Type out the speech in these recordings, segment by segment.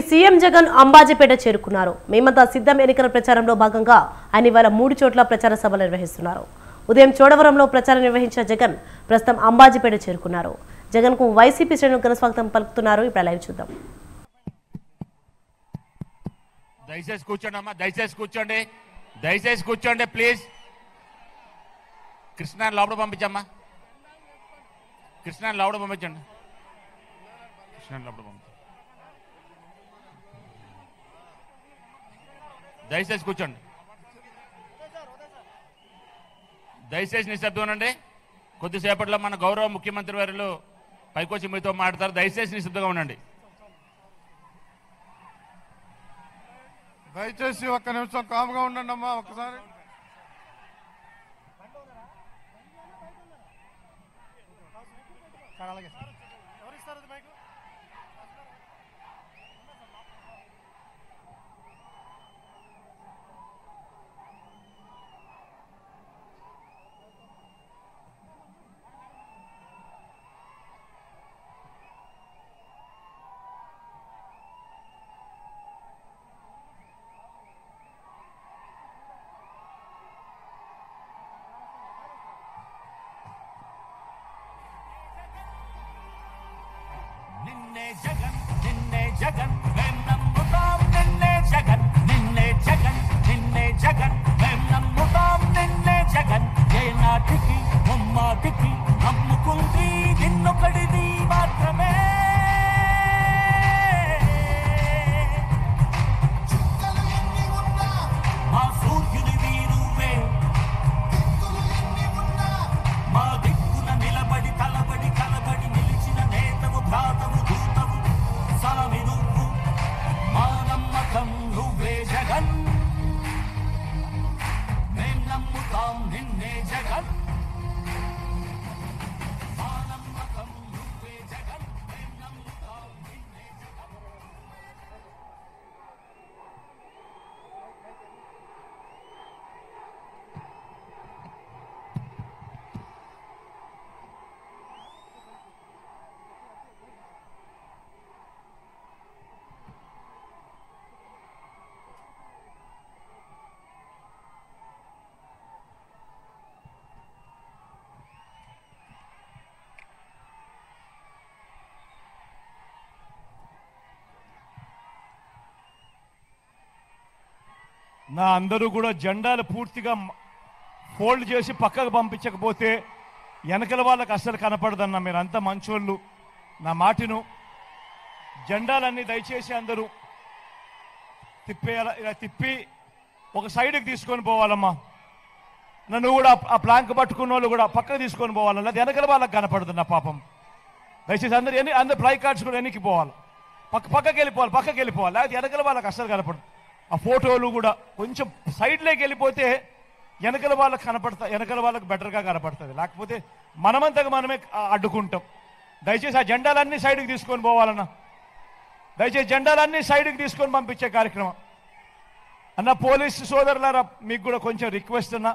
CM Jagan Ambajipeta చేరుకున్నారు. మేమంతా సిద్ధం ఎన్నికల ప్రచారంలో భాగంగా ఆయన ఇవాళ 3 చోట్ల ప్రచార సభలు నిర్వహిస్తున్నారు. ఉదయం చోడవరంలో ప్రచారం నిర్వహించిన జగన్ ప్రస్తుతం అంబాజీపేట చేరుకున్నారు. జగన్ కు వైసీపీ శ్రేణులు ఘన స్వాగతం పలుకుతున్నారు. ఇప్పుడు లైవ్ చూద్దాం. దయచేసి కూర్చోండి అమ్మా, దయచేసి కూర్చోండి ప్లీజ్. కృష్ణ లోపల పంపించమ్మా, కృష్ణ లోపల పంపించండి, కృష్ణ లోపల పంపించండి. దయచేసి కూర్చోండి, దయచేసి నిశ్శబ్దం అండి. కొద్దిసేపట్లో మన గౌరవ ముఖ్యమంత్రి వారు పైకొచ్చి మీతో మాట్లాడతారు. దయచేసి నిశ్శబ్దంగా ఉండండి. దయచేసి ఒక్క నిమిషం కామ్గా ఉండండి అమ్మా. ఒక్కసారి నిన్నే జగన్ మేం నమ్ముతాం, నిన్నే జగన్ మేం నమ్ముతాం, నిన్నే జగన్ ఏ నాటికి ముమ్మాటికి నమ్ముకుంది నిన్నొకడిది మాత్రమే. మా సూర్యునివి నువ్వే, మా దిక్కున నిలబడి తలబడి కలబడి నిలిచిన నేతవు భ్రాతవు దూతవు సామి నువ్వు, మా నమ్మకం నువ్వే జగన్ మేం నమ్ముతాం, నిన్నే జగన్ మా నమ్మకం నువ్వే జగన్ మేం నమ్ముతాం, నిన్నే జగన్. నా అందరూ కూడా జెండాలు పూర్తిగా ఫోల్డ్ చేసి పక్కకు పంపించకపోతే వెనకల వాళ్ళకి అస్సలు కనపడదన్న. మీరు అంత మంచోళ్ళు, నా మాటను. జెండాలన్నీ దయచేసి అందరూ ఇలా తిప్పి ఒక సైడ్కి తీసుకొని పోవాలమ్మా. నన్ను కూడా ఆ ప్లాంక్ పట్టుకున్న వాళ్ళు కూడా పక్కకు తీసుకొని పోవాలన్నా, అది వెనకల వాళ్ళకి కనపడుతున్న పాపం. దయచేసి అందరు ఫ్లై కార్డ్స్ కూడా వెనక్కి పోవాలి, పక్కకి వెళ్ళిపోవాలి, లేకపోతే వెనకల వాళ్ళకి అస్సలు కనపడదు. ఆ ఫోటోలు కూడా కొంచెం సైడ్లోకి వెళ్ళిపోతే వెనకల వాళ్ళకి బెటర్గా కనపడుతుంది. లేకపోతే మనమంతగా మనమే అడ్డుకుంటాం. దయచేసి ఆ జెండాలన్నీ సైడ్కి తీసుకొని పోవాలన్నా, దయచేసి జెండాలన్నీ సైడ్కి తీసుకొని పంపించే కార్యక్రమం అన్న. పోలీసు సోదరులారా, మీకు కూడా కొంచెం రిక్వెస్ట్ అన్నా,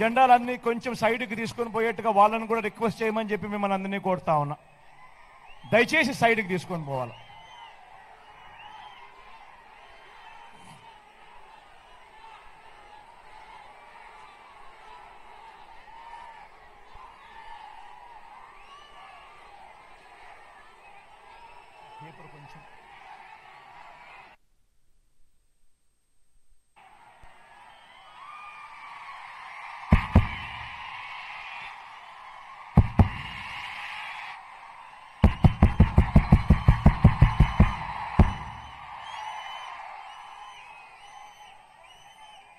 జెండాలన్నీ కొంచెం సైడ్కి తీసుకొని పోయేట్టుగా వాళ్ళని కూడా రిక్వెస్ట్ చేయమని చెప్పి మిమ్మల్ని అందరినీ కోరుతా ఉన్నా. దయచేసి సైడ్కి తీసుకొని పోవాలి. కొంచెం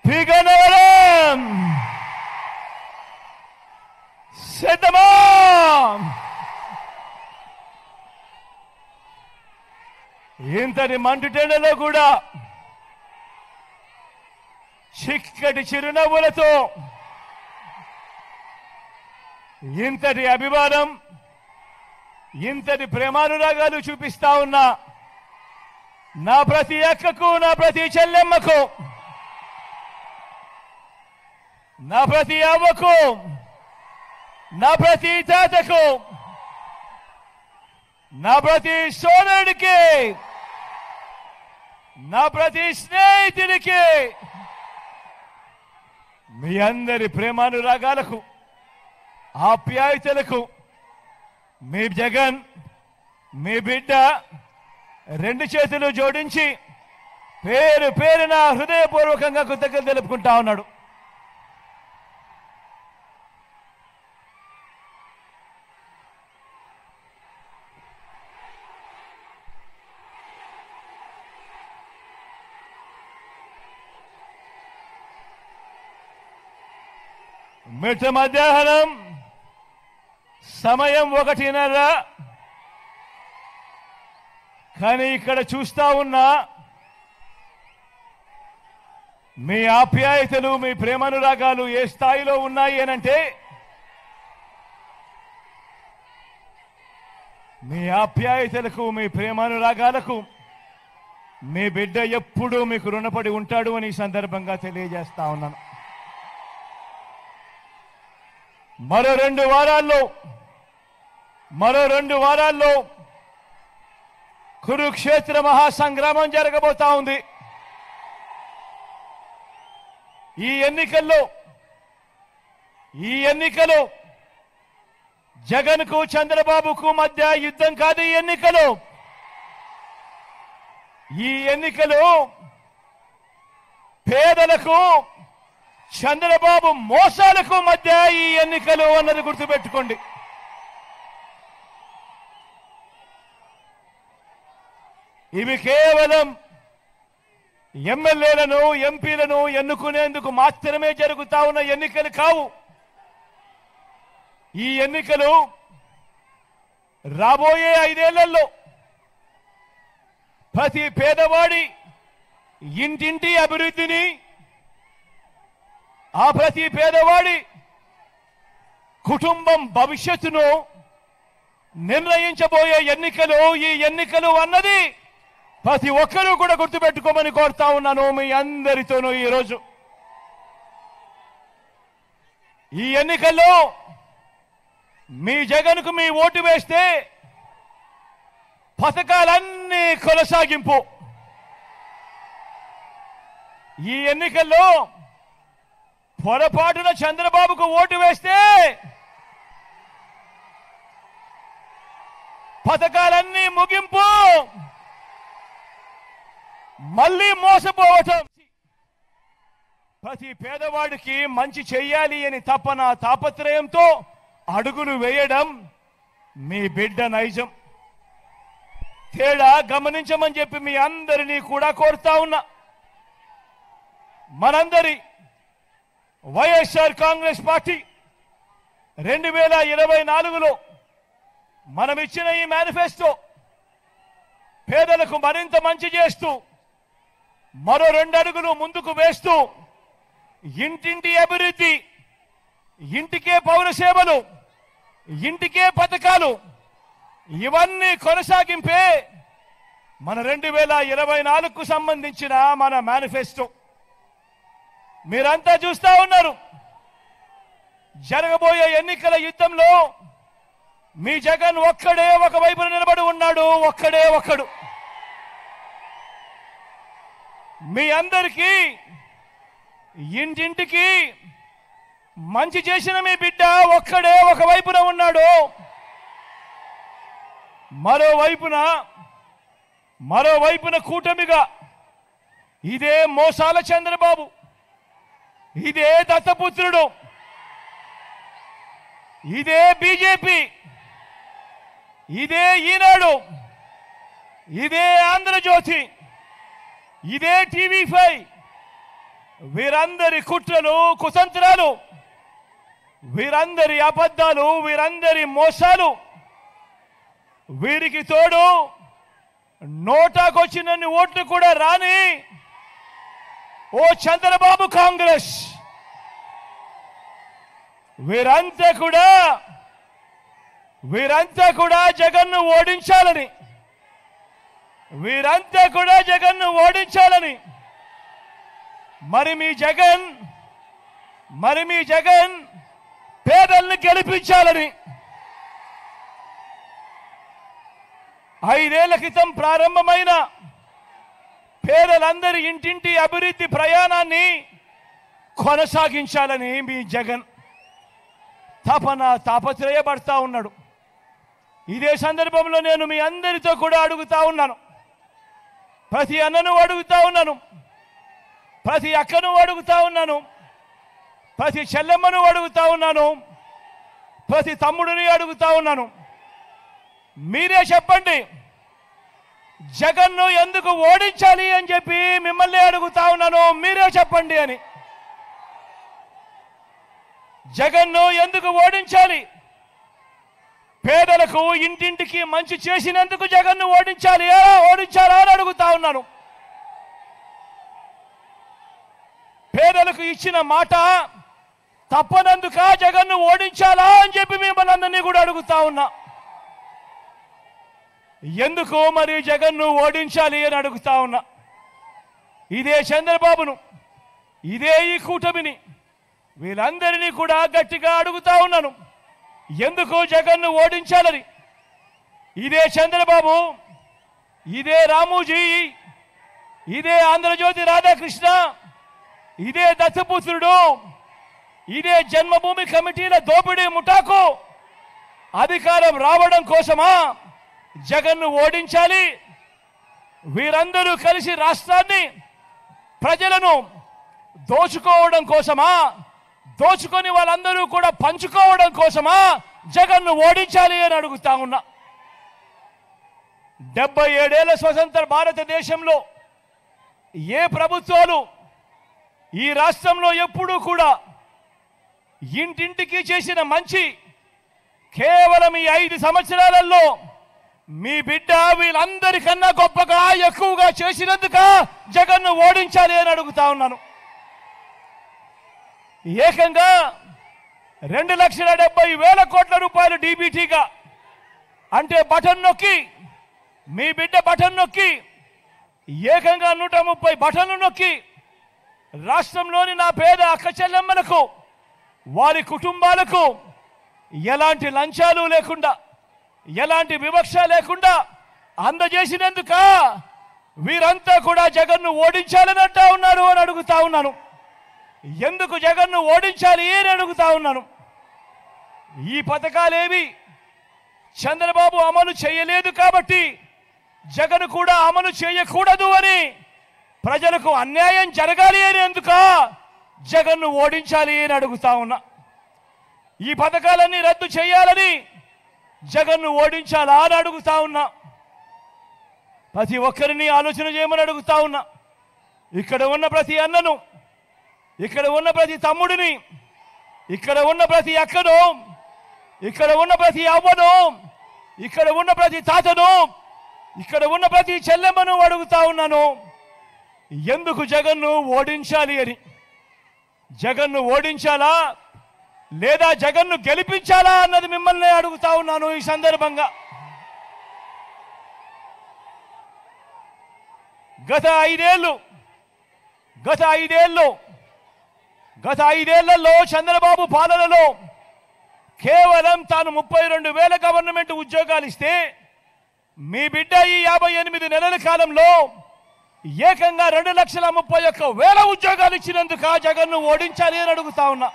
పీగనవరం సిద్ధమా. ఇంతటి మండుటెండలో కూడా చిక్కటి చిరునవ్వులతో ఇంతటి అభిమానం, ఇంతటి ప్రేమానురాగాలు చూపిస్తా ఉన్నా నా ప్రతి అక్కకు, నా ప్రతి చెల్లెమ్మకు, నా ప్రతి అవ్వకు, నా ప్రతి తాతకు, నా ప్రతి సోదరుడికి నా ప్రతి స్నేహితుడికి మీ అందరి ప్రేమానురాగాలకు ఆప్యాయతలకు మీ జగన్ మీ బిడ్డ రెండు చేతులు జోడించి పేరు పేరున హృదయపూర్వకంగా కృతజ్ఞతలు తెలుపుకుంటా ఉన్నాడు. మిట్ట మధ్యాహ్నం సమయం 1:30. కానీ ఇక్కడ చూస్తా ఉన్నా మీ ఆప్యాయతలు మీ ప్రేమానురాగాలు ఏ స్థాయిలో ఉన్నాయి అనంటే మీ ఆప్యాయతలకు మీ ప్రేమానురాగాలకు మీ బిడ్డ ఎప్పుడూ మీకు రుణపడి ఉంటాడు అని ఈ సందర్భంగా తెలియజేస్తా ఉన్నాను. మరో 2 వారాల్లో కురుక్షేత్ర మహాసంగ్రామం జరగబోతా ఉంది. ఈ ఎన్నికలు జగన్కు చంద్రబాబుకు మధ్య యుద్ధం కాదు. ఈ ఎన్నికలు పేదలకు చంద్రబాబు మోసాలకు మధ్య ఈ ఎన్నికలు అన్నది గుర్తుపెట్టుకోండి. ఇవి కేవలం ఎమ్మెల్యేలను ఎంపీలను ఎన్నుకునేందుకు మాత్రమే జరుగుతా ఉన్న ఎన్నికలు కావు. ఈ ఎన్నికలు రాబోయే 5 ఏళ్లలో ప్రతి పేదవాడి ఇంటింటి అభివృద్ధిని, ఆ ప్రతి పేదవాడి కుటుంబం భవిష్యత్తును నిర్ణయించబోయే ఎన్నికలు. ఈ ఎన్నికలు అన్నది ప్రతి ఒక్కరూ కూడా గుర్తుపెట్టుకోమని కోరుతా ఉన్నాను మీ అందరితోనూ. ఈరోజు ఈ ఎన్నికల్లో మీ జగన్కు మీ ఓటు వేస్తే పథకాలన్నీ కొనసాగింపు. ఈ ఎన్నికల్లో పొరపాటున చంద్రబాబుకు ఓటు వేస్తే పథకాలన్నీ ముగింపు, మళ్ళీ మోసపోవటం. ప్రతి పేదవాడికి మంచి చెయ్యాలి అని తాపత్రయంతో అడుగులు వేయడం మీ బిడ్డ నైజం. తేడా గమనించమని చెప్పి మీ అందరినీ కూడా కోరుతా ఉన్నా. మనందరి వైఎస్ఆర్ కాంగ్రెస్ పార్టీ 2024లో మనం ఇచ్చిన ఈ మేనిఫెస్టో పేదలకు మరింత మంచి చేస్తూ మరో 2 అడుగులు ముందుకు వేస్తూ ఇంటింటి అభివృద్ధి, ఇంటికే పౌర సేవలు, ఇంటికే పథకాలు, ఇవన్నీ కొనసాగింపే మన 2024కు సంబంధించిన మన మేనిఫెస్టో. మీరంతా చూస్తా ఉన్నారు. జరగబోయే ఎన్నికల యుద్ధంలో మీ జగన్ ఒక్కడే ఒకవైపున నిలబడి ఉన్నాడు. ఒక్కడు. మీ అందరికీ ఇంటింటికి మంచి చేసిన మీ బిడ్డ ఒక్కడే ఒకవైపున ఉన్నాడు. మరోవైపున కూటమిగా ఇదే మోసాల చంద్రబాబు, ఇదే దత్తపుత్రుడు, ఇదే బీజేపీ, ఇదే ఈనాడు, ఇదే ఆంధ్రజ్యోతి, ఇదే టీవీ5, వీరందరి కుట్రలు కుతంత్రాలు, వీరందరి అబద్ధాలు, వీరందరి మోసాలు, వీరికి తోడు నోటాకొచ్చినన్ని ఓట్లు కూడా రాని ఓ చంద్రబాబు కాంగ్రెస్, వీరంతా కూడా జగన్ను ఓడించాలని, మరి మీ జగన్ పేదల్ని గెలిపించాలని 5 ఏళ్ల క్రితం ప్రారంభమైన పేద ప్రజలందరి ఇంటింటి అభివృద్ధి ప్రయాణాన్ని కొనసాగించాలని మీ జగన్ తాపత్రయపడతా ఉన్నాడు. ఇదే సందర్భంలో నేను మీ అందరితో కూడా అడుగుతా ఉన్నాను, ప్రతి అన్నను అడుగుతా ఉన్నాను, ప్రతి అక్కను అడుగుతా ఉన్నాను, ప్రతి చెల్లెమ్మను అడుగుతా ఉన్నాను, ప్రతి తమ్ముడిని అడుగుతా ఉన్నాను. మీరే చెప్పండి, జగన్ను ఎందుకు ఓడించాలి అని చెప్పి మిమ్మల్ని అడుగుతా ఉన్నాను. మీరే చెప్పండి అని. జగన్ను ఎందుకు ఓడించాలి? పేదలకు ఇంటింటికి మంచి చేసినందుకు జగన్ను ఓడించాలా అని అడుగుతా ఉన్నాను. పేదలకు ఇచ్చిన మాట తప్పనందుక జగన్ను ఓడించాలా అని చెప్పి మిమ్మల్ని అందరినీ కూడా అడుగుతా ఉన్నా. ఎందుకు మరి జగన్ను ఓడించాలి అని అడుగుతా ఉన్నా. ఇదే చంద్రబాబును, ఇదే ఈ కూటమిని, వీళ్ళందరినీ కూడా గట్టిగా అడుగుతా ఉన్నాను, ఎందుకు జగన్ను ఓడించాలని. ఇదే చంద్రబాబు, ఇదే రామోజీ, ఇదే ఆంధ్రజ్యోతి రాధాకృష్ణ, ఇదే దత్తపుత్రుడు, ఇదే జన్మభూమి కమిటీల దోపిడీ ముఠాకు అధికారం రావడం కోసమా జగన్ను ఓడించాలి? వీరందరూ కలిసి రాష్ట్రాన్ని, ప్రజలను దోచుకోవడం కోసమా, దోచుకొని వాళ్ళందరూ కూడా పంచుకోవడం కోసమా జగన్ను ఓడించాలి అని అడుగుతా ఉన్నా. 77 ఏళ్ల స్వతంత్ర భారతదేశంలో ఏ ప్రభుత్వాలు ఈ రాష్ట్రంలో ఎప్పుడూ కూడా ఇంటింటికి చేసిన మంచి కేవలం ఈ 5 సంవత్సరాలలో మీ బిడ్డ వీళ్ళందరికన్నా గొప్పగా ఎక్కువగా చేసినందుక జగన్ను ఓడించాలి అని అడుగుతా ఉన్నాను. ఏకంగా 2,70,000 కోట్ల రూపాయలు డీబీటీగా, అంటే బటన్ నొక్కి, మీ బిడ్డ బటన్ నొక్కి, ఏకంగా 130 బటన్లు నొక్కి రాష్ట్రంలోని నా పేద అక్క చెల్లెమ్మలకు, వారి కుటుంబాలకు ఎలాంటి లంచాలు లేకుండా, ఎలాంటి వివక్ష లేకుండా అందజేసినందుక వీరంతా కూడా జగన్ను ఓడించాలని అంటా ఉన్నారు అని అడుగుతా ఉన్నాను. ఎందుకు జగన్ను ఓడించాలి అని అడుగుతా ఉన్నాను. ఈ పథకాలేవి చంద్రబాబు అమలు చేయలేదు కాబట్టి జగన్ కూడా అమలు చేయకూడదు అని, ప్రజలకు అన్యాయం జరగాలి అని ఎందుక జగన్ను ఓడించాలి అని అడుగుతా ఉన్నా. ఈ పథకాలన్నీ రద్దు చేయాలని జగన్ను ఓడించాలా అని అడుగుతా ఉన్నా. ప్రతి ఒక్కరిని ఆలోచన చేయమని అడుగుతా ఉన్నా. ఇక్కడ ఉన్న ప్రతి అన్నను, ఇక్కడ ఉన్న ప్రతి తమ్ముడిని, ఇక్కడ ఉన్న ప్రతి అక్కను, ఇక్కడ ఉన్న ప్రతి అవ్వను, ఇక్కడ ఉన్న ప్రతి తాతను, ఇక్కడ ఉన్న ప్రతి చెల్లెమ్మను అడుగుతా ఉన్నాను, ఎందుకు జగన్ను ఓడించాలి అని. జగన్ను ఓడించాలా లేదా జగన్ను గెలిపించాలా అన్నది మిమ్మల్ని అడుగుతా ఉన్నాను ఈ సందర్భంగా. గత ఐదేళ్లలో చంద్రబాబు పాలనలో కేవలం తాను 32,000 గవర్నమెంట్ ఉద్యోగాలు ఇస్తే, మీ బిడ్డ ఈ 58 నెలల కాలంలో ఏకంగా 2,31,000 ఉద్యోగాలు ఇచ్చినందుక జగన్ను ఓడించాలి అని అడుగుతా ఉన్నా.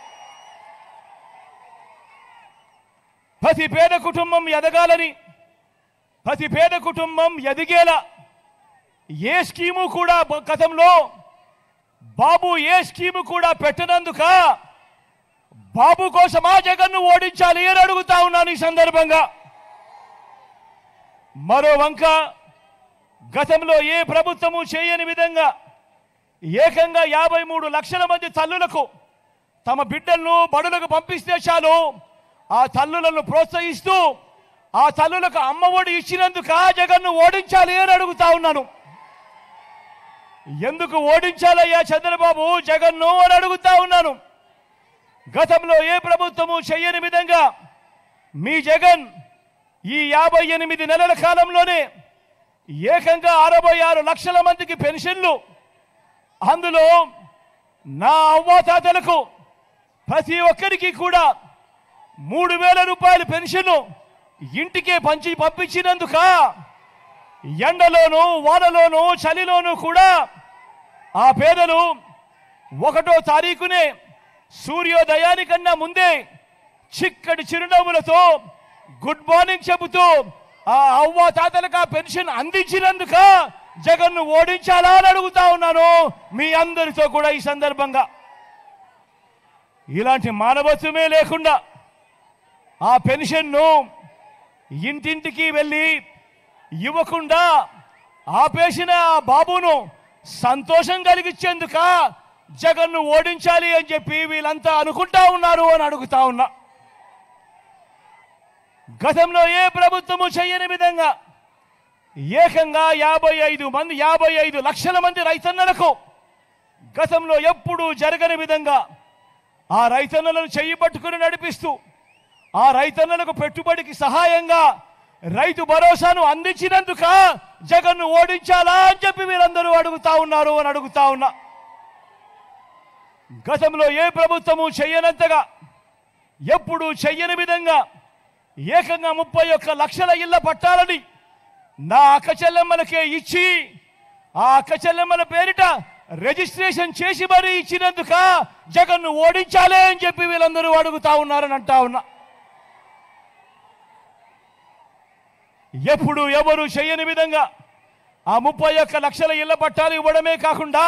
ప్రతి పేద కుటుంబం ఎదగాలని, ప్రతి పేద కుటుంబం ఎదిగేలా ఏ స్కీము కూడా గతంలో బాబు ఏ స్కీము కూడా పెట్టనందుక బాబు కోసమా జగన్ను ఓడించాలి అని అడుగుతా ఉన్నాను ఈ సందర్భంగా. మరో వంక గతంలో ఏ ప్రభుత్వము చేయని విధంగా ఏకంగా 53 లక్షల మంది తల్లులకు తమ బిడ్డలను బడులకు పంపిస్తే చాలు, ఆ తల్లులను ప్రోత్సహిస్తూ ఆ తల్లులకు అమ్మఒడి ఇచ్చినందుక జగన్ను ఓడించాలి అని అడుగుతా ఉన్నాను. ఎందుకు ఓడించాలయ్యా చంద్రబాబు జగన్ను అని అడుగుతా ఉన్నాను. గతంలో ఏ ప్రభుత్వము చేయని విధంగా మీ జగన్ ఈ 58 నెలల కాలంలోనే ఏకంగా 66 లక్షల మందికి పెన్షన్లు, అందులో నా అవ్వాతాతలకు ప్రతి ఒక్కరికి కూడా 3,000 రూపాయల పెన్షన్ ఇంటికే పంపించినందుక ఎండలోనూ వానలోనూ చలిలోనూ కూడా ఆ పేదలు 1వ తారీఖునే సూర్యోదయానికన్నా ముందే చిక్కటి చిరునవ్వులతో గుడ్ మార్నింగ్ చెబుతూ ఆ అవ్వ తాతలకు ఆ పెన్షన్ అందించినందుక జగన్ను ఓడించాలా అని అడుగుతా ఉన్నాను మీ అందరితో కూడా ఈ సందర్భంగా. ఇలాంటి మానవత్వమే లేకుండా ఆ పెన్షన్ను ఇంటింటికి వెళ్ళి ఇవ్వకుండా ఆపేసిన ఆ బాబును సంతోషం కలిగించేందుక జగన్ను ఓడించాలి అని చెప్పి వీళ్ళంతా అనుకుంటా ఉన్నారు అని అడుగుతా ఉన్నా. గతంలో ఏ ప్రభుత్వము చేయని విధంగా ఏకంగా 55 లక్షల మంది రైతన్నలకు గతంలో ఎప్పుడూ జరగని విధంగా ఆ రైతన్నలను చెయ్యి పట్టుకుని నడిపిస్తూ ఆ రైతన్నలకు పెట్టుబడికి సహాయంగా రైతు భరోసాను అందించినందుక జగన్ను ఓడించాలా అని చెప్పి వీరందరూ అడుగుతా ఉన్నారు అని అడుగుతా ఉన్నా. గతంలో ఏ ప్రభుత్వము చెయ్యనంతగా ఎప్పుడూ చెయ్యని విధంగా ఏకంగా 31 లక్షల ఇళ్ల పట్టాలని నా అక్క చెల్లెమ్మలకే ఇచ్చి ఆ అక్క చెల్లెమ్మల పేరిట రిజిస్ట్రేషన్ చేసి మరీ ఇచ్చినందుక జగన్ను ఓడించాలి అని చెప్పి వీళ్ళందరూ అడుగుతా ఉన్నారని అంటా ఉన్నా. ఎప్పుడు ఎవరు చేయని విధంగా ఆ 31 లక్షల ఇళ్ల పట్టాలు ఇవ్వడమే కాకుండా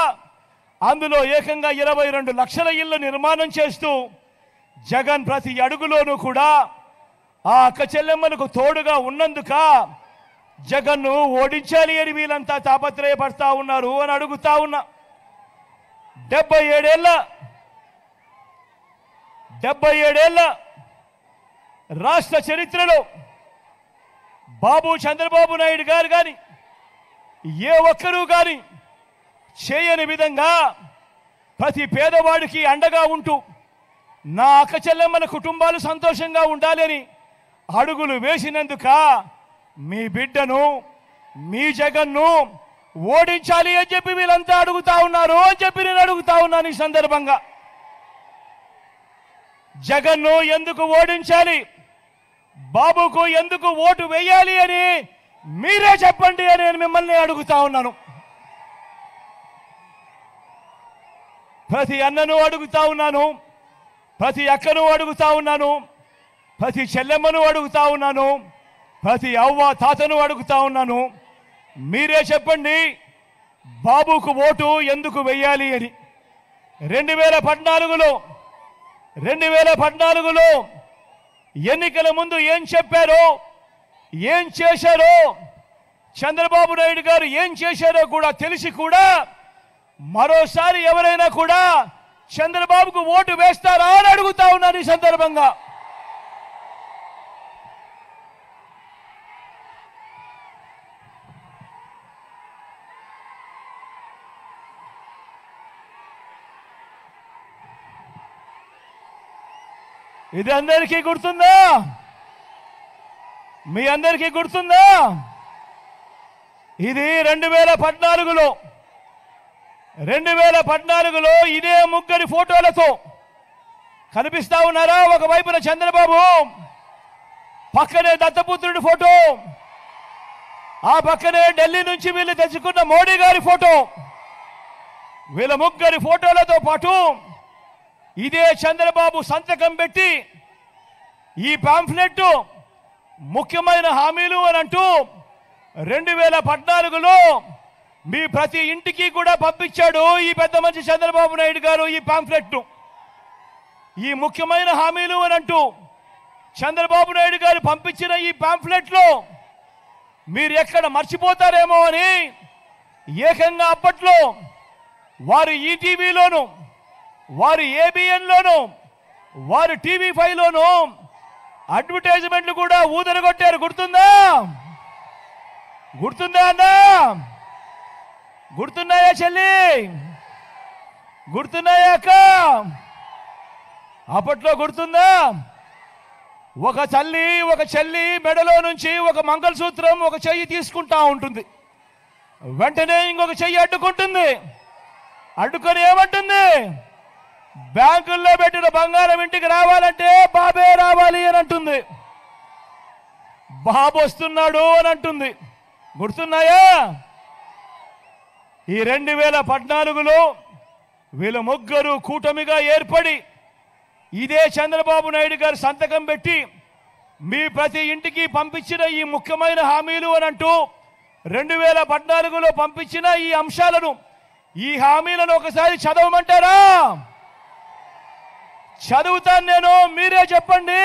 అందులో ఏకంగా 22 లక్షల ఇళ్ల నిర్మాణం చేస్తూ జగన్ ప్రతి అడుగులోనూ కూడా ఆ అక్క చెల్లెమ్మలకు తోడుగా ఉన్నందుక జగన్ను ఓడించాలి అని వీళ్ళంతా తాపత్రయపడతా ఉన్నారు అని అడుగుతా ఉన్నా. 77 ఏళ్ల రాష్ట్ర చరిత్రలో బాబు చంద్రబాబు నాయుడు గారు కానీ ఏ ఒక్కరూ కానీ చేయని విధంగా ప్రతి పేదవాడికి అండగా ఉంటూ నా అక్క చెల్లెమ్మల కుటుంబాలు సంతోషంగా ఉండాలి అని అడుగులు వేసినందుక మీ బిడ్డను మీ జగన్ను ఓడించాలి అని చెప్పి వీళ్ళంతా అడుగుతా ఉన్నారు అని చెప్పి నేను అడుగుతా ఉన్నాను. ఈ సందర్భంగా జగన్ను ఎందుకు ఓడించాలి, బాబుకు ఎందుకు ఓటు వేయాలి అని మీరే చెప్పండి అని నేను మిమ్మల్ని అడుగుతా ఉన్నాను. ప్రతి అన్నను అడుగుతా ఉన్నాను, ప్రతి అక్కను అడుగుతా ఉన్నాను, ప్రతి చెల్లెమ్మను అడుగుతా ఉన్నాను, ప్రతి అవ్వ తాతను అడుగుతా ఉన్నాను. మీరే చెప్పండి బాబుకు ఓటు ఎందుకు వెయ్యాలి అని. 2014లో ఎన్నికల ముందు ఏం చెప్పారో ఏం చేశారో చంద్రబాబు నాయుడు గారు ఏం చేశారో కూడా తెలిసి కూడా మరోసారి ఎవరైనా కూడా చంద్రబాబుకు ఓటు వేస్తారా అని అడుగుతా ఉన్నాను ఈ సందర్భంగా. ఇది అందరికీ గుర్తుందా? మీ అందరికీ గుర్తుందా? ఇది 2014లో ఇదే ముగ్గురి ఫోటోలతో కనిపిస్తా ఉన్నారా? ఒకవైపున చంద్రబాబు, పక్కనే దత్తపుత్రుడి ఫోటో, ఆ పక్కనే ఢిల్లీ నుంచి వీళ్ళు తెచ్చుకున్న మోడీ గారి ఫోటో. వీళ్ళ ముగ్గురి ఫోటోలతో పాటు ఇదే చంద్రబాబు సంతకం పెట్టి ఈ పాంఫ్లెట్ ముఖ్యమైన హామీలు అని అంటూ 2014లో మీ ప్రతి ఇంటికి కూడా పంపించాడు ఈ పెద్ద మనిషి చంద్రబాబు నాయుడు గారు. ఈ పాంఫ్లెట్ ఈ ముఖ్యమైన హామీలు అని అంటూ చంద్రబాబు నాయుడు గారు పంపించిన ఈ పాంఫ్లెట్లో మీరు ఎక్కడ మర్చిపోతారేమో అని ఏకంగా అప్పట్లో వారు ఈటీవీలోను, వారు ఏబిఎన్లోను, వారు TV5లోను అడ్వర్టైజ్మెంట్లు కూడా ఊదరగొట్టారు. గుర్తుందా? గుర్తుందా అన్నా? గుర్తున్నాయా చెల్లి? గుర్తున్నాయా అక్క? అప్పట్లో గుర్తుందా? ఒక చెల్లి మెడలో నుంచి ఒక మంగళసూత్రం ఒక చెయ్యి తీసుకుంటా ఉంటుంది, వెంటనే ఇంకొక చెయ్యి అడ్డుకుంటుంది. అడ్డుకొని ఏమంటుంది? బ్యాంకుల్లో పెట్టిన బంగారం ఇంటికి రావాలంటే బాబే రావాలి అని అంటుంది. బాబు వస్తున్నాడు అని అంటుంది. గుర్తున్నాయా? ఈ 2014లో వీళ్ళ ముగ్గురు కూటమిగా ఏర్పడి ఇదే చంద్రబాబు నాయుడు గారు సంతకం పెట్టి మీ ప్రతి ఇంటికి పంపించిన ఈ ముఖ్యమైన హామీలు అని అంటూ 2014లో పంపించిన ఈ అంశాలను ఈ హామీలను ఒకసారి చదవమంటారా? చదువుతాను నేను, మీరే చెప్పండి.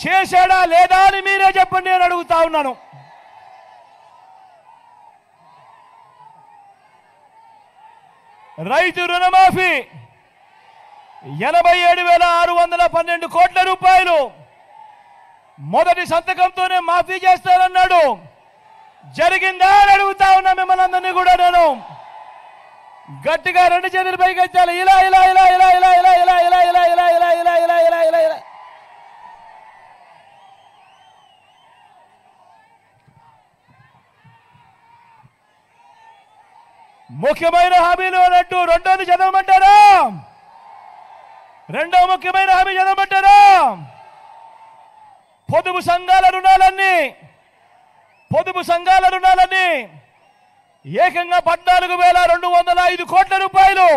చేశాడా లేదా అని మీరే చెప్పండి అని అడుగుతా ఉన్నాను. రైతు రుణమాఫీ 87,612 కోట్ల రూపాయలు మొదటి సంతకంతోనే మాఫీ చేస్తారన్నాడు. జరిగిందా అని అడుగుతా ఉన్నా మిమ్మల్ని అందరినీ కూడా నేను. గట్టిగా 2 చేతులు పైకి ఎత్తాలి. ఇలా ఇలా ఇలా ఇలా ఇలా ఇలా ఇలా ఇలా ఇలా ఇలా ఇలా ఇలా ఇలా ఇలా ఇలా ఇలా. ముఖ్యమైన హామీలు అన్నట్టు రెండోది చదవమంటారా? రెండో ముఖ్యమైన హామీ చదవమంటారా? పొదుపు సంఘాల రుణాలన్నీ ఏకంగా 14,205 కోట్ల రూపాయలు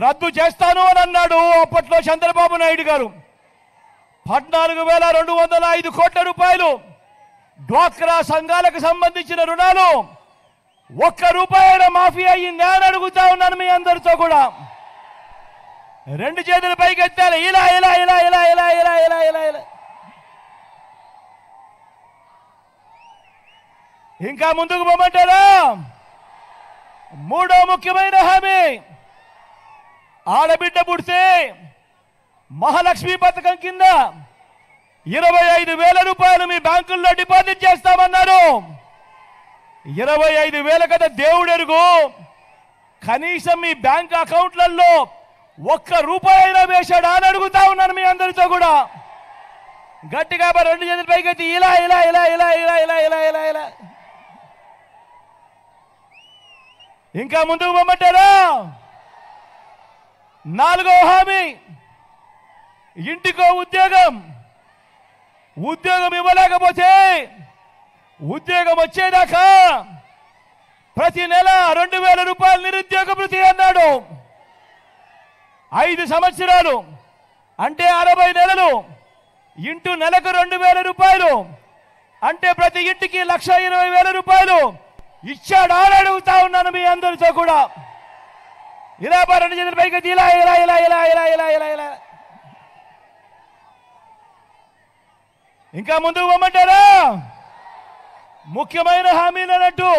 రద్దు చేస్తాను అని అన్నాడు అప్పట్లో చంద్రబాబు నాయుడు గారు. 14,205 కోట్ల రూపాయలు డ్వాక్రా సంఘాలకు సంబంధించిన రుణాలు 1 రూపాయి మాఫీ అయ్యిందా అని అడుగుతా ఉన్నాను మీ అందరితో కూడా. 2 చేతులు పైకి ఎత్తాలి. ఇలా ఇలా ఇలా ఇలా ఇలా ఇలా ఇలా ఇలా ఇలా. ఇంకా ముందుకు పోమంటారా? మూడో ముఖ్యమైన హామీ, ఆడబిడ్డ పుడితే మహాలక్ష్మి పథకం కింద 25,000 రూపాయలు మీ బ్యాంకుల్లో డిపాజిట్ చేస్తామన్నారు. 25,000 కదా దేవుడెరుగు. కనీసం మీ బ్యాంక్ అకౌంట్లలో 1 రూపాయి అయినా వేశాడా అని అడుగుతా ఉన్నాను మీ అందరితో కూడా. గట్టిగా 2 చేతుల పైకి ఇలా ఇలా ఇలా ఇలా ఇలా ఇలా ఇలా ఇలా ఇలా. ఇంకా ముందుకు పోమంటారా? 4వ హామీ, ఇంటికో ఉద్యోగం ఇవ్వలేకపోతే ఉద్యోగం వచ్చేదాకా ప్రతి నెల 2,000 రూపాయలు నిరుద్యోగ భృతి అన్నాడు. 5 సంవత్సరాలు అంటే 60 నెలలు ఇంటూ నెలకు 2,000 రూపాయలు అంటే ప్రతి ఇంటికి 1,20,000 రూపాయలు ఇచ్చాడా అని అడుగుతా ఉన్నాను మీ అందరితో కూడా. ఇలా 2 చేతుల పైకి ఇలా ఇలా ఇలా ఇలా ఇలా ఇలా ఇలా ఇలా. ఇంకా ముందుకు పోమంటారా? ముఖ్యమైన హామీలు అన్నట్టు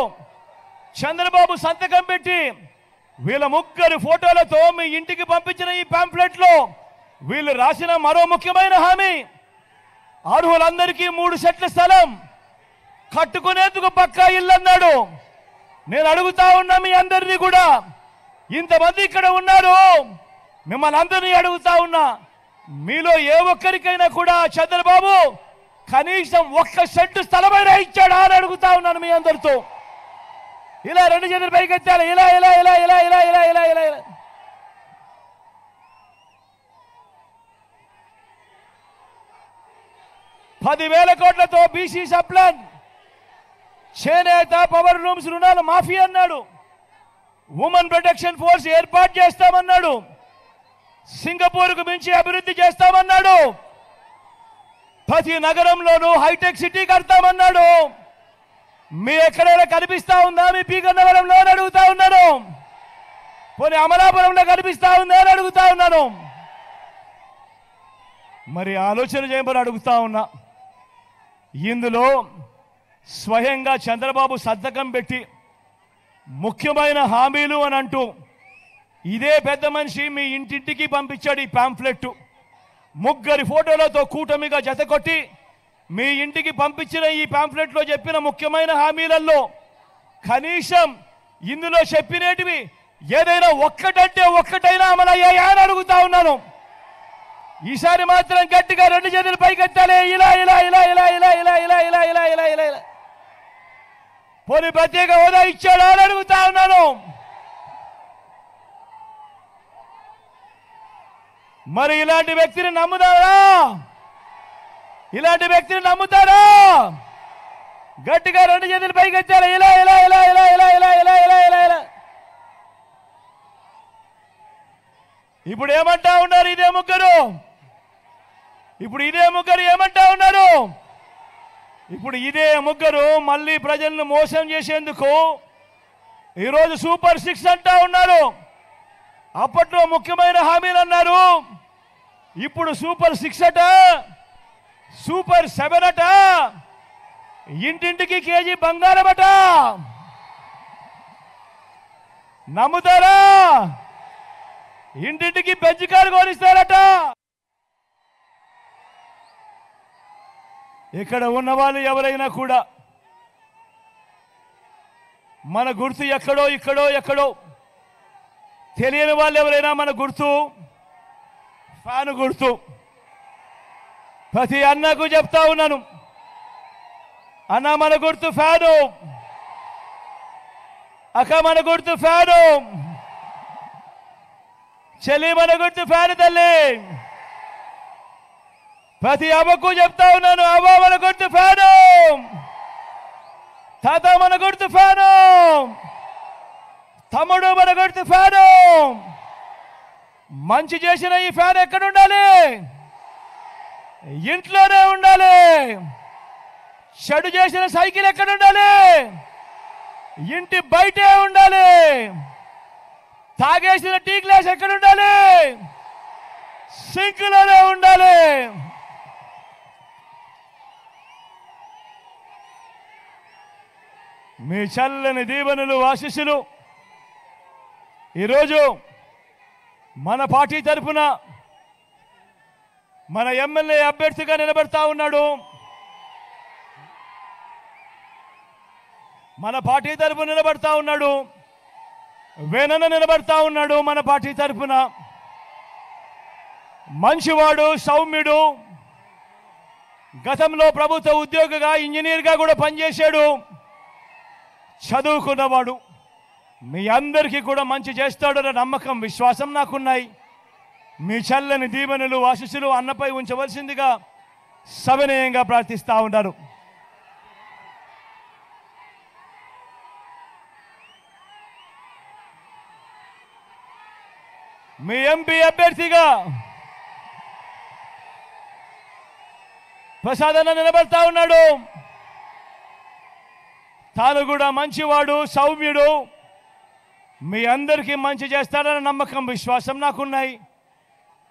చంద్రబాబు సంతకం పెట్టి వీళ్ళ ముగ్గురు ఫోటోలతో మీ ఇంటికి పంపించిన ఈ పాంప్లెట్ లో వీళ్ళు రాసిన మరో ముఖ్యమైన హామీ, అర్హులందరికీ 3 సెట్ల స్థలం, కట్టుకునేందుకు పక్కా ఇల్లు అన్నాడు. నేను అడుగుతా ఉన్నా మీ అందరినీ కూడా, ఇంతమంది ఇక్కడ ఉన్నారు, మిమ్మల్ని అందరినీ అడుగుతా ఉన్నా, మీలో ఏ ఒక్కరికైనా కూడా చంద్రబాబు కనీసం 1 సెంటు స్థలమైనా ఇచ్చాడా అని అడుగుతా ఉన్నాను మీ అందరితో. ఇలా 2 చేతులు పైకి ఎత్తాలి. ఇలా ఇలా ఇలా ఇలా ఇలా ఇలా ఇలా ఇలా ఇలా. ₹10,000 కోట్లతో బీసీ సప్లాన్, చేనేత, పవర్ లూమ్స్ రుణాలు మాఫీ అన్నాడు. ఉమెన్ ప్రొటెక్షన్ ఫోర్స్ ఏర్పాటు చేస్తామన్నాడు. సింగపూర్కు మించి అభివృద్ధి చేస్తామన్నాడు. ప్రతి నగరంలోనూ హైటెక్ సిటీ కడతామన్నాడు. మీ ఎక్కడైనా కనిపిస్తా ఉందా? మీ పీగన్నవరంలో అడుగుతా ఉన్నాను. పోనీ అమలాపురంలో కనిపిస్తా ఉందా అని అడుగుతా ఉన్నాను. మరి ఆలోచన చేయమని అడుగుతా ఉన్నా. ఇందులో స్వయంగా చంద్రబాబు సంతకం పెట్టి ముఖ్యమైన హామీలు అని అంటూ ఇదే పెద్ద మనిషి మీ ఇంటింటికి పంపించాడు ఈ పాంఫ్లెట్. ముగ్గురి ఫోటోలతో కూటమిగా జతకొట్టి మీ ఇంటికి పంపించిన ఈ పాంఫ్లెట్లో చెప్పిన ముఖ్యమైన హామీలలో కనీసం ఇందులో చెప్పినటివి ఏదైనా ఒక్కటంటే ఒక్కటైనా అమలయ్యాయా అని అడుగుతా ఉన్నాను. ఈసారి మాత్రం గట్టిగా 2 చేతులు పైకెత్తాలి. ఇలా ఇలా ఇలా ఇలా ఇలా ఇలా ఇలా ఇలా ఇలా ఇలా ఇలా ఇలా. పోనీ ప్రత్యేక హోదా ఇచ్చాడా అని అడుగుతా ఉన్నాను. మరి ఇలాంటి వ్యక్తిని నమ్ముతారా? ఇలాంటి వ్యక్తిని నమ్ముతారా? గట్టిగా రెండు చేతులు పైకి ఎత్తారు. ఇలా ఇలా ఇలా ఇలా ఇలా ఇలా ఇలా ఇలా ఇలా ఇలా. ఇప్పుడు ఏమంటా ఉన్నారు ఇదే ముగ్గురు? ఇప్పుడు ఇదే ముగ్గురు ఏమంటా ఉన్నారు? ఇప్పుడు ఇదే ముగ్గురు మళ్ళీ ప్రజలను మోసం చేసేందుకు ఈరోజు సూపర్ 6 అంటా ఉన్నారు. అప్పట్లో ముఖ్యమైన హామీలు అన్నారు, ఇప్పుడు సూపర్ 6 అట, సూపర్ 7 అట, ఇంటింటికి కేజీ బంగారం అట. నమ్ముతారా? ఇంటింటికి బెంచ్ కారు కొనిస్తారట. ఇక్కడ ఉన్న వాళ్ళు ఎవరైనా కూడా మన గుర్తు ఎక్కడో ఇక్కడో ఎక్కడో తెలియని వాళ్ళు ఎవరైనా మన గుర్తు ఫ్యాను గుర్తు. ప్రతి అన్నకు చెప్తా ఉన్నాను, అన్న మన గుర్తు ఫ్యాను, అక్క మన గుర్తు ఫ్యాను, చెల్లి మన గుర్తు ఫ్యాను తల్లి. ప్రతి అమ్మకు చెప్తా ఉన్నాను, అవ్వ మన గుర్తు ఫ్యాను, తాత మన గుర్తు ఫ్యాను, తమ్ముడు మన గుర్తు ఫ్యాను. మంచి చేసిన ఈ ఫ్యాన్ ఎక్కడ ఉండాలి? ఇంట్లోనే ఉండాలి. చెడు చేసిన సైకిల్ ఎక్కడ ఉండాలి? ఇంటి బయటే ఉండాలి. తాగేసిన టీ గ్లాస్ ఎక్కడ ఉండాలి? సింక్లోనే ఉండాలి. మీ చల్లని దీవెనలు ఆశీస్సులు ఈరోజు మన పార్టీ తరఫున మన ఎమ్మెల్యే అభ్యర్థిగా నిలబడతా ఉన్నాడు. మన పార్టీ తరఫున నిలబడతా ఉన్నాడు. వేనన్న నిలబడతా ఉన్నాడు. మన పార్టీ తరఫున మంచివాడు, సౌమ్యుడు, గతంలో ప్రభుత్వ ఉద్యోగిగా ఇంజనీర్గా కూడా పనిచేశాడు, చదువుకున్నవాడు. మీ అందరికీ కూడా మంచి చేస్తాడన్న నమ్మకం, విశ్వాసం నాకున్నాయి. మీ చల్లని దీవెనలు ఆశీస్సులు అన్నపై ఉంచవలసిందిగా సవినయంగా ప్రార్థిస్తా ఉన్నారు. మీ ఎంపీ అభ్యర్థిగా ప్రసాద్ అన్న నిలబడతా ఉన్నాడు. తాను కూడా మంచివాడు, సౌమ్యుడు, మీ అందరికీ మంచి చేస్తాడన్న నమ్మకం, విశ్వాసం నాకున్నాయి.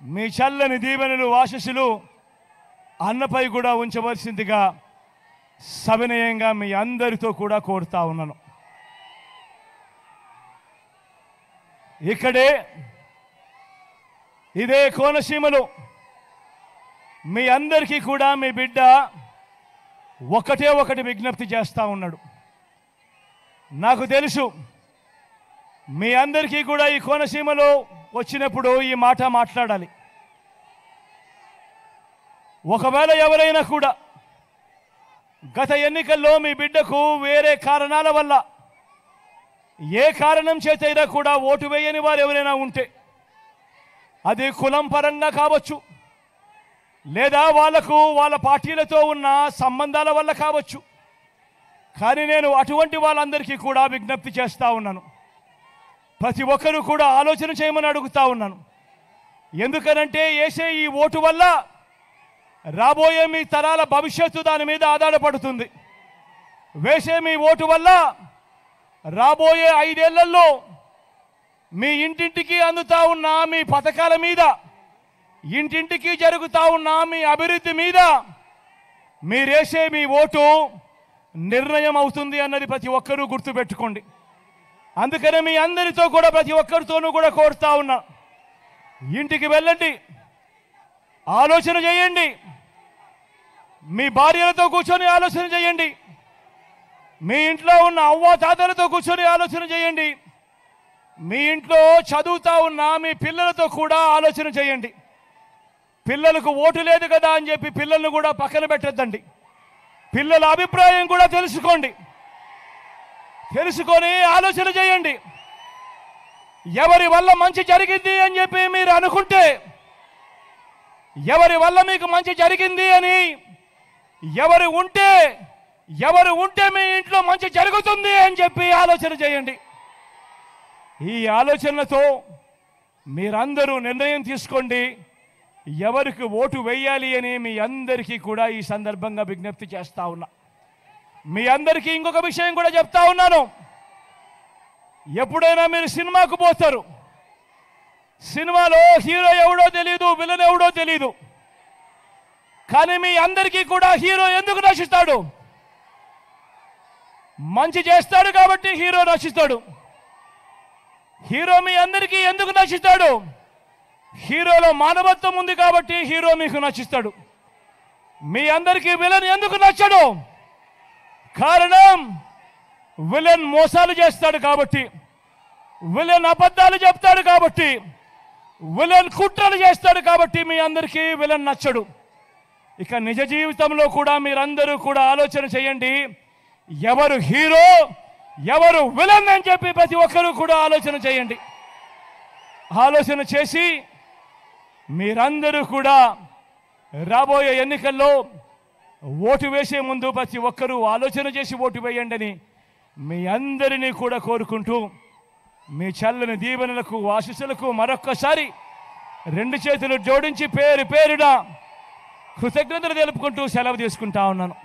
మీ చల్లని దీవెనలు ఆశీస్సులు అన్నపై కూడా ఉంచవలసిందిగా సవినయంగా మీ అందరితో కూడా కోరుతా ఉన్నాను. ఇక్కడే ఇదే కోనసీమలో మీ అందరికీ కూడా మీ బిడ్డ ఒకటే ఒకటి విజ్ఞప్తి చేస్తూ ఉన్నాడు. నాకు తెలుసు మీ అందరికీ కూడా ఈ కోనసీమలో వచ్చినప్పుడు ఈ మాట మాట్లాడాలి. ఒకవేళ ఎవరైనా కూడా గత ఎన్నికల్లో మీ బిడ్డకు వేరే కారణాల వల్ల ఏ కారణం చేతైనా కూడా ఓటు వేయని వారు ఎవరైనా ఉంటే, అది కులం పరంగా కావచ్చు, లేదా వాళ్ళ పార్టీలతో ఉన్న సంబంధాల వల్ల కావచ్చు. కానీ నేను అటువంటి వాళ్ళందరికీ కూడా విజ్ఞప్తి చేస్తూ ఉన్నాను. ప్రతి ఒక్కరూ కూడా ఆలోచన చేయమని అడుగుతా ఉన్నాను. ఎందుకనంటే వేసే ఈ ఓటు వల్ల రాబోయే మీ తరాల భవిష్యత్తు దాని మీద ఆధారపడుతుంది. వేసే మీ ఓటు వల్ల రాబోయే 5 ఏళ్లలో మీ ఇంటింటికి అందుతా ఉన్న మీ పథకాల మీద, ఇంటింటికి జరుగుతా ఉన్న మీ అభివృద్ధి మీద మీరేసే మీ ఓటు నిర్ణయం అవుతుంది అన్నది ప్రతి ఒక్కరూ గుర్తుపెట్టుకోండి. అందుకనే మీ అందరితో కూడా ప్రతి ఒక్కరితోనూ కూడా కోరుతా ఉన్నా, ఇంటికి వెళ్ళండి, ఆలోచన చేయండి. మీ భార్యలతో కూర్చొని ఆలోచన చేయండి. మీ ఇంట్లో ఉన్న అవ్వ తాతలతో కూర్చొని ఆలోచన చేయండి. మీ ఇంట్లో చదువుతా ఉన్న మీ పిల్లలతో కూడా ఆలోచన చేయండి. పిల్లలకు ఓటు లేదు కదా అని చెప్పి పిల్లలను కూడా పక్కన పెట్టద్దండి. పిల్లల అభిప్రాయం కూడా తెలుసుకోండి. తెలుసుకొని ఆలోచన చేయండి. ఎవరి వల్ల మంచి జరిగింది అని చెప్పి మీరు అనుకుంటే, ఎవరి వల్ల మీకు మంచి జరిగింది అని ఎవరు ఉంటే, ఎవరు ఉంటే మీ ఇంట్లో మంచి జరుగుతుంది అని చెప్పి ఆలోచన చేయండి. ఈ ఆలోచనలతో మీరందరూ నిర్ణయం తీసుకోండి ఎవరికి ఓటు వేయాలి అని మీ అందరికీ కూడా ఈ సందర్భంగా విజ్ఞప్తి చేస్తా ఉన్నా. మీ అందరికీ ఇంకొక విషయం కూడా చెప్తా ఉన్నాను. ఎప్పుడైనా మీరు సినిమాకు పోతారు, సినిమాలో హీరో ఎవడో తెలియదు, విలన్ ఎవడో తెలియదు. కానీ మీ అందరికీ కూడా హీరో ఎందుకు నశిస్తాడు? మంచి చేస్తాడు కాబట్టి హీరో నశిస్తాడు. హీరో మీ అందరికీ ఎందుకు నశిస్తాడు? హీరోలో మానవత్వం ఉంది కాబట్టి హీరో మీకు నశిస్తాడు. మీ అందరికీ విలన్ ఎందుకు నచ్చడు? కారణం విలన్ మోసాలు చేస్తాడు కాబట్టి, విలన్ అబద్ధాలు చెప్తాడు కాబట్టి, విలన్ కుట్రలు చేస్తాడు కాబట్టి మీ అందరికీ విలన్ నచ్చడు. ఇక నిజ జీవితంలో కూడా మీరందరూ కూడా ఆలోచన చేయండి, ఎవరు హీరో ఎవరు విలన్ అని చెప్పి ప్రతి ఒక్కరూ కూడా ఆలోచన చేయండి. ఆలోచన చేసి మీరందరూ కూడా రాబోయే ఎన్నికల్లో ఓటు వేసే ముందు ప్రతి ఒక్కరూ ఆలోచన చేసి ఓటు వేయండి అని మీ అందరినీ కూడా కోరుకుంటూ మీ చల్లని దీవెనలకు ఆశీస్సులకు మరొక్కసారి రెండు చేతులు జోడించి పేరు పేరున కృతజ్ఞతలు తెలుపుకుంటూ సెలవు తీసుకుంటా ఉన్నాను.